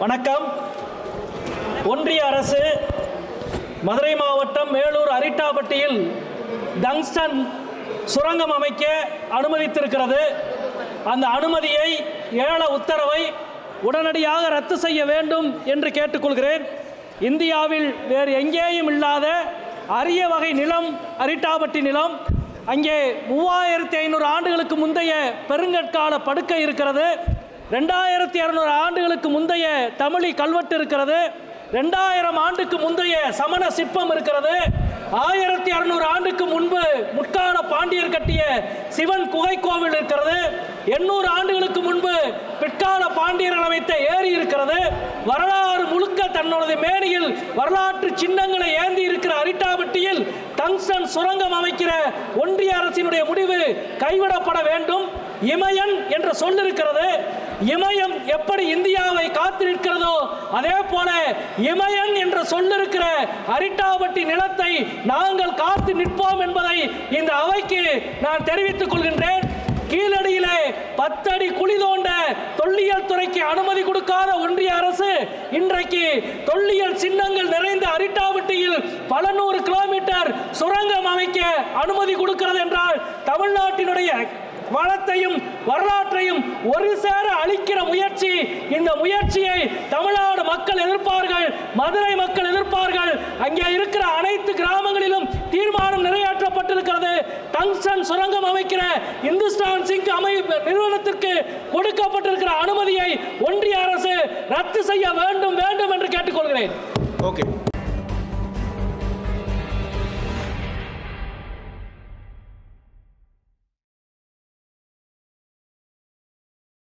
வணக்கம். ஒன்றிய அரசு மதுரை மாவட்டம் மேலூர் அரிட்டாபட்டியில் டங்ஸ்டன் சுரங்கம் அமைக்க அனுமதித்திருக்கிறது. அந்த அனுமதியை ஏல உத்தரவை உடனடியாக ரத்து செய்ய வேண்டும் என்று கேட்டுக்கொள்கிறேன். இந்தியாவில் வேறு எங்கேயும் இல்லாத அரிய வகை நிலம் அரிட்டாபட்டி நிலம். அங்கே 3500 ஆண்டுகளுக்கு முந்தைய பெருங்கற்கால படுக்கை இருக்கிறது. 2200 ஆண்டுகளுக்கு முந்தைய தமிழி கல்வெட்டு இருக்கிறது. 2000 ஆண்டுக்கு முந்தைய சமண சிற்பம் இருக்கிறது. 1600 ஆண்டுக்கு முன்பு முற்கால பாண்டியர் கட்டிய சிவன் குகை கோவில் இருக்கிறது. 800 ஆண்டுகளுக்கு முன்பு பிற்கால பாண்டியர்கள் அமைத்த ஏரி இருக்கிறது. வரலாறு முழுக்க தன்னோட மேனியில் வரலாற்று சின்னங்களை ஏந்தி இருக்கிற அரிட்டாபட்டியில் டங்ஸ்டன் சுரங்கம் அமைக்கிற ஒன்றிய அரசினுடைய முடிவு கைவிடப்பட வேண்டும். இமயன் என்ற சொல் இருக்கிறது. இமயம் எப்படி இந்தியாவை காத்து நிற்கிறதோ அதே போல இமயன் என்ற சொல் இருக்கிற அரிட்டாபட்டி நிலத்தை நாங்கள் காத்து நிற்போம் என்பதை இந்த அவைக்கு நான் தெரிவித்துக் கொள்கின்றேன். கீழடியிலே 10 அடி குழி தோண்ட தொல்லியல் துறைக்கு அனுமதி கொடுக்காத ஒன்றிய அரசு இன்றைக்கு தொல்லியல் சின்னங்கள் நிறைந்த அரிட்டாபட்டியில் பல 100 கிலோமீட்டர் சுரங்கம் அமைக்க அனுமதி கொடுக்கிறது என்றால் தமிழ்நாட்டினுடைய வளத்தையும் வரலாற்றையும் ஒரு சேர அளிக்கிற முயற்சி. இந்த முயற்சியை தமிழ்நாடு மக்கள் எதிர்ப்பார்கள், மதுரை மக்கள் எதிர்ப்பார்கள். அங்கே இருக்கிற அனைத்து கிராமங்களிலும் தீர்மானம் நிறைவேற்றப்பட்டிருக்கிறது. டங்ஸ்டன் சுரங்கம் அமைக்கிற இந்துஸ்தான் சிங்க் நிறுவனத்திற்கு கொடுக்கப்பட்டிருக்கிற அனுமதியை ஒன்றிய அரசு ரத்து செய்ய வேண்டும் என்று கேட்டுக்கொள்கிறேன். ஓகே.